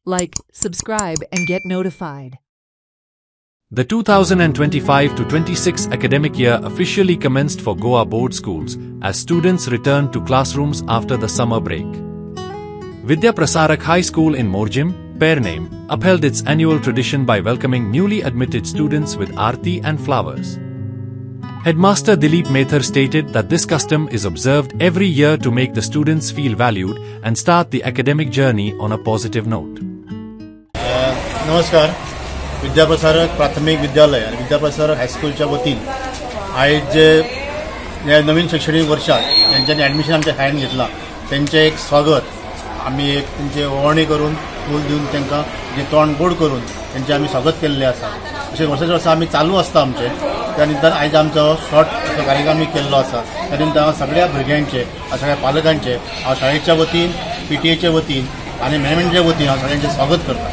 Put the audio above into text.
like, subscribe, and get notified. The 2025-26 academic year officially commenced for Goa board schools as students returned to classrooms after the summer break. Vidya Prasarak High School in Morjim, Pername, upheld its annual tradition by welcoming newly admitted students with aarti and flowers. Headmaster Dilip Mathur stated that this custom is observed every year to make the students feel valued and start the academic journey on a positive note. नमस्कार. विद्या प्रसारक प्राथमिक विद्यालय आणि विद्या प्रसारक हायस्कूलच्या वतीन आज या नवीन शैक्षणिक वर्षात त्यांच्यानी admission आमच्या शाळेत घेतला त्यांचे एक स्वागत आम्ही एक त्यांचे ओवाळणी करून फूल देऊन त्यांना जे तोंड गोड करून त्यांचे आम्ही स्वागत केलेले आसा. अशें वर्साच्या वर्सा आम्ही चालू असता आमचे. त्यानंतर आज आमचो शॉर्ट असो कार्यक्रम आम्ही केल्लो आसा. त्यानंतर हांव सगळ्या भुरग्यांचे सगळ्या पालकांचे हांव शाळेच्या वतीन PTA च्या वतीन आणि मॅनेजमेंटच्या वतीन हांव सगळ्यांचे स्वागत करता.